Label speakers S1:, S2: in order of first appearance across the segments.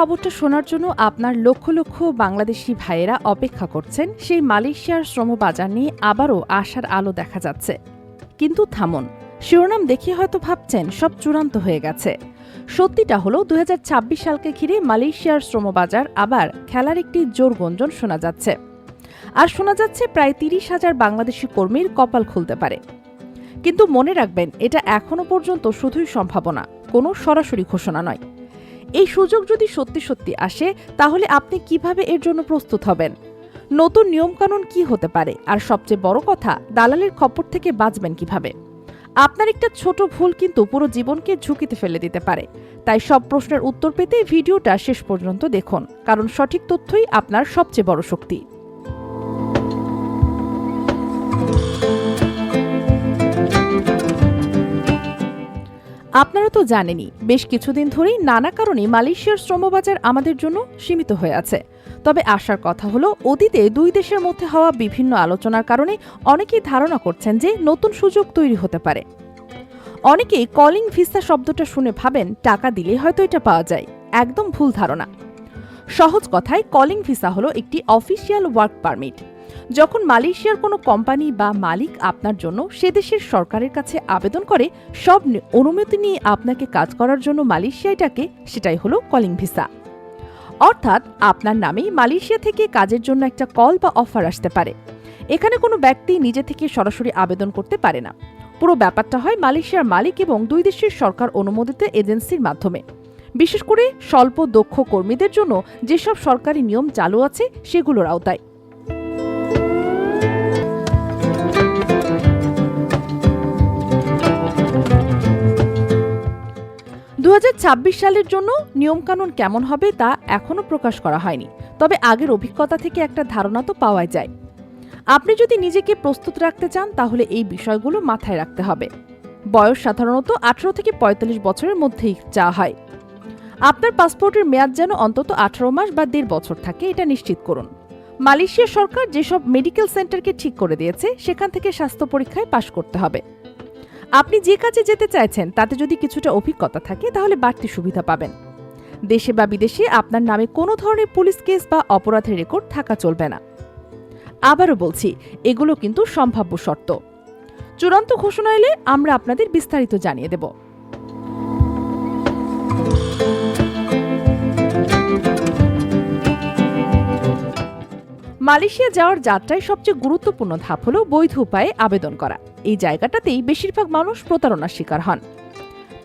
S1: খবরটা শোনার জন্য আপনার লক্ষ লক্ষ বাংলাদেশি ভাইয়েরা অপেক্ষা করছেন সেই মালয়েশিয়ার শ্রমবাজার নিয়ে আবারও আশার আলো দেখা যাচ্ছে। কিন্তু থামুন, শিরোনাম দেখে হয়তো ভাবছেন সব চূড়ান্ত হয়ে গেছে। সত্যিটা হলো ২০২৬ সালকে ঘিরে মালয়েশিয়ার শ্রমবাজার আবার খেলার একটি জোর গুঞ্জন শোনা যাচ্ছে। আর শোনা যাচ্ছে প্রায় ৩০,০০০ বাংলাদেশি কর্মীর কপাল খুলতে পারে। কিন্তু মনে রাখবেন, এটা এখনো পর্যন্ত শুধুই সম্ভাবনা, কোনো সরাসরি ঘোষণা নয়। এই সুযোগ যদি সত্যি সত্যি আসে, তাহলে আপনি কিভাবে এর জন্য প্রস্তুত হবেন? নতুন নিয়মকানুন কি হতে পারে? আর সবচেয়ে বড় কথা, দালালের খপ্পর থেকে বাঁচবেন কিভাবে? আপনার একটা ছোট ভুল কিন্তু পুরো জীবনকে ঝুঁকিতে ফেলে দিতে পারে। তাই সব প্রশ্নের উত্তর পেতে ভিডিওটা শেষ পর্যন্ত দেখুন, কারণ সঠিক তথ্যই আপনার সবচেয়ে বড় শক্তি। আপনারা তো জানেনই, বেশ কিছুদিন ধরেই নানা কারণে মালয়েশিয়ার শ্রমবাজার আমাদের জন্য সীমিত হয়ে আছে। তবে আসার কথা হলো, অতীতে দুই দেশের মধ্যে হওয়া বিভিন্ন আলোচনার কারণে অনেকেই ধারণা করছেন যে নতুন সুযোগ তৈরি হতে পারে। অনেকেই কলিং ভিসা শব্দটা শুনে ভাবেন টাকা দিলে হয়তো এটা পাওয়া যায়। একদম ভুল ধারণা। সহজ কথায়, কলিং ভিসা হলো একটি অফিসিয়াল ওয়ার্ক পারমিট। যখন মালয়েশিয়ার কোনো কোম্পানি বা মালিক আপনার জন্য সে দেশের সরকারের কাছে আবেদন করে সব অনুমতি নিয়ে আপনাকে কাজ করার জন্য মালয়েশিয়ায় ডাকে, সেটাই হলো কলিং ভিসা। অর্থাৎ আপনার নামেই মালয়েশিয়া থেকে কাজের জন্য একটা কল বা অফার আসতে পারে। এখানে কোনো ব্যক্তি নিজে থেকে সরাসরি আবেদন করতে পারে না। পুরো ব্যাপারটা হয় মালয়েশিয়ার মালিক এবং দুই দেশের সরকার অনুমোদিত এজেন্সির মাধ্যমে। বিশেষ করে স্বল্প দক্ষ কর্মীদের জন্য যেসব সরকারি নিয়ম চালু আছে সেগুলোর আওতায়। ২০২৬ সালের জন্য নিয়মকানুন কেমন হবে তা এখনও প্রকাশ করা হয়নি। তবে আগের অভিজ্ঞতা থেকে একটা ধারণা তো পাওয়াই যায়। আপনি যদি নিজেকে প্রস্তুত রাখতে চান, তাহলে এই বিষয়গুলো মাথায় রাখতে হবে। বয়স সাধারণত ১৮ থেকে ৪৫ বছরের মধ্যেই চাওয়া হয়। আপনার পাসপোর্টের মেয়াদ যেন অন্তত ১৮ মাস বা ১.৫ বছর থাকে, এটা নিশ্চিত করুন। মালয়েশিয়া সরকার যেসব মেডিকেল সেন্টারকে ঠিক করে দিয়েছে, সেখান থেকে স্বাস্থ্য পরীক্ষায় পাশ করতে হবে। আপনি যে কাজে যেতে চাইছেন তাতে যদি কিছুটা অভিজ্ঞতা থাকে, তাহলে বাড়তি সুবিধা পাবেন। দেশে বা বিদেশে আপনার নামে কোনো ধরনের পুলিশ কেস বা অপরাধের রেকর্ড থাকা চলবে না। আবারও বলছি, এগুলো কিন্তু সম্ভাব্য শর্ত। চূড়ান্ত ঘোষণা এলে আমরা আপনাদের বিস্তারিত জানিয়ে দেব। মালয়েশিয়া যাওয়ার যাত্রায় সবচেয়ে গুরুত্বপূর্ণ ধাপ হল বৈধ উপায়ে আবেদন করা। এই জায়গাটাতেই বেশিরভাগ মানুষ প্রতারণার শিকার হন।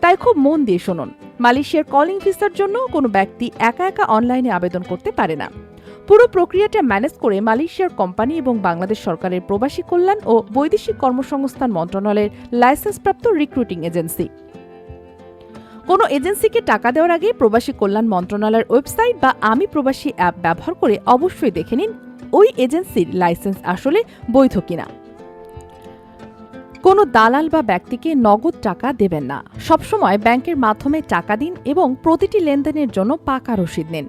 S1: তাই খুব মন দিয়ে শুনুন, মালয়েশিয়ার কলিং ভিসার জন্য কোনো ব্যক্তি একা একা অনলাইনে আবেদন করতে পারে না। পুরো প্রক্রিয়াটা ম্যানেজ করে মালয়েশিয়ার কোম্পানি এবং বাংলাদেশ সরকারের প্রবাসী কল্যাণ ও বৈদেশিক কর্মসংস্থান মন্ত্রণালয়ের লাইসেন্সপ্রাপ্ত রিক্রুটিং এজেন্সি। কোনো এজেন্সিকে টাকা দেওয়ার আগে প্রবাসী কল্যাণ মন্ত্রণালয়ের ওয়েবসাইট বা আমি প্রবাসী অ্যাপ ব্যবহার করে অবশ্যই দেখে নিন ওই এজেন্সির লাইসেন্স আসলে বৈধ কিনা। কোনো দালাল বা ব্যক্তিকে নগদ টাকা দেবেন না। সবসময় ব্যাংকের মাধ্যমে টাকা দিন এবং প্রতিটি লেনদেনের জন্য পাকা রসিদ নিন।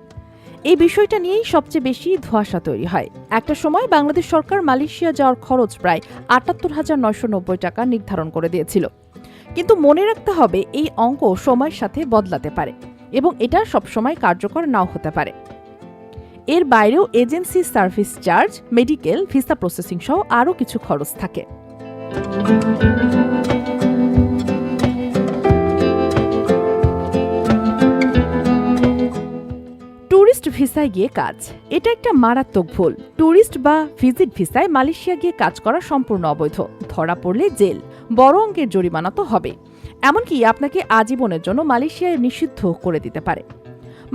S1: এই বিষয়টা নিয়েই সবচেয়ে বেশি ধোঁয়াশা তৈরি হয়। একটা সময় বাংলাদেশ সরকার মালয়েশিয়া যাওয়ার খরচ প্রায় ৭৮,৯৯০ টাকা নির্ধারণ করে দিয়েছিল। কিন্তু মনে রাখতে হবে, এই অঙ্ক সময়ের সাথে বদলাতে পারে এবং এটা সবসময় কার্যকর নাও হতে পারে। এর বাইরেও agency service charge, medical, visa processing সহ আরও কিছু খরচ থাকে। ট্যুরিস্ট ভিসায় গিয়ে কাজ, এটা একটা মারাত্মক ভুল। ট্যুরিস্ট বা ভিজিট ভিসায় মালয়েশিয়া গিয়ে কাজ করা সম্পূর্ণ অবৈধ। ধরা পড়লে জেল, বড় অঙ্কের জরিমানা তো হবে। এমনকি আপনাকে আজীবনের জন্য মালয়েশিয়ায় নিষিদ্ধ করে দিতে পারে।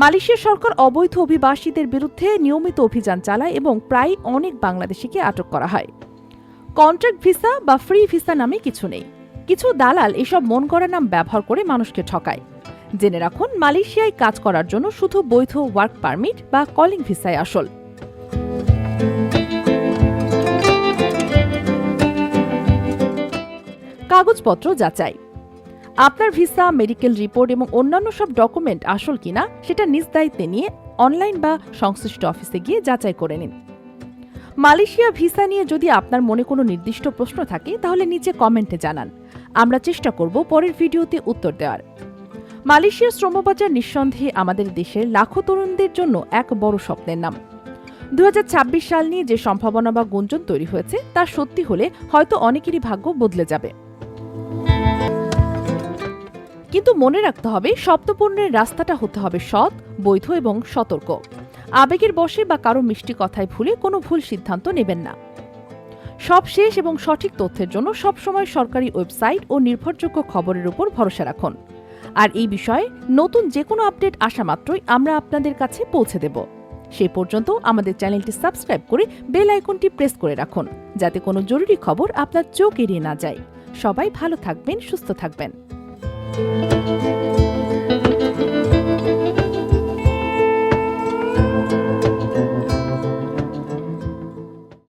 S1: মালয়েশিয়া সরকার অবৈধ অভিবাসীদের বিরুদ্ধে নিয়মিত অভিযান চালায় এবং প্রায় অনেক বাংলাদেশিকে আটক করা হয়। কন্ট্রাক্ট ভিসা বা ফ্রি ভিসা নামে কিছু নেই। কিছু দালাল এসব মন করা নাম ব্যবহার করে মানুষকে ঠকায়। জেনে রাখুন, মালয়েশিয়ায় কাজ করার জন্য শুধু বৈধ ওয়ার্ক পারমিট বা কলিং ভিসায় আসল। কাগজপত্র যাচাই। আপনার ভিসা, মেডিকেল রিপোর্ট এবং অন্যান্য সব ডকুমেন্ট আসল কিনা সেটা নিজ দায়িত্বে নিয়ে অনলাইন বা সংশ্লিষ্ট অফিসে গিয়ে যাচাই করে নিন। মালয়েশিয়া ভিসা নিয়ে যদি আপনার মনে কোনো নির্দিষ্ট প্রশ্ন থাকে, তাহলে নিচে কমেন্টে জানান। আমরা চেষ্টা করব পরের ভিডিওতে উত্তর দেওয়ার। মালয়েশিয়ার শ্রমবাজার নিঃসন্দেহে আমাদের দেশের লাখো তরুণদের জন্য এক বড় স্বপ্নের নাম। 2026 সাল নিয়ে যে সম্ভাবনা বা গুঞ্জন তৈরি হয়েছে তা সত্যি হলে হয়তো অনেকেরই ভাগ্য বদলে যাবে। কিন্তু মনে রাখতে হবে, স্বপ্নপূরণের রাস্তাটা হতে হবে সৎ, বৈধ এবং সতর্ক। আবেগের বশে বা কারো মিষ্টি কথায় ভুলে কোনো ভুল সিদ্ধান্ত নেবেন না। সব শেষ এবং সঠিক তথ্যের জন্য সবসময় সরকারি ওয়েবসাইট ও নির্ভরযোগ্য খবরের উপর ভরসা রাখুন। আর এই বিষয়ে নতুন যে কোনো আপডেট আসা মাত্রই আমরা আপনাদের কাছে পৌঁছে দেব। সেই পর্যন্ত আমাদের চ্যানেলটি সাবস্ক্রাইব করে বেল আইকনটি প্রেস করে রাখুন, যাতে কোনো জরুরি খবর আপনার চোখ এড়িয়ে না যায়। সবাই ভালো থাকবেন, সুস্থ থাকবেন।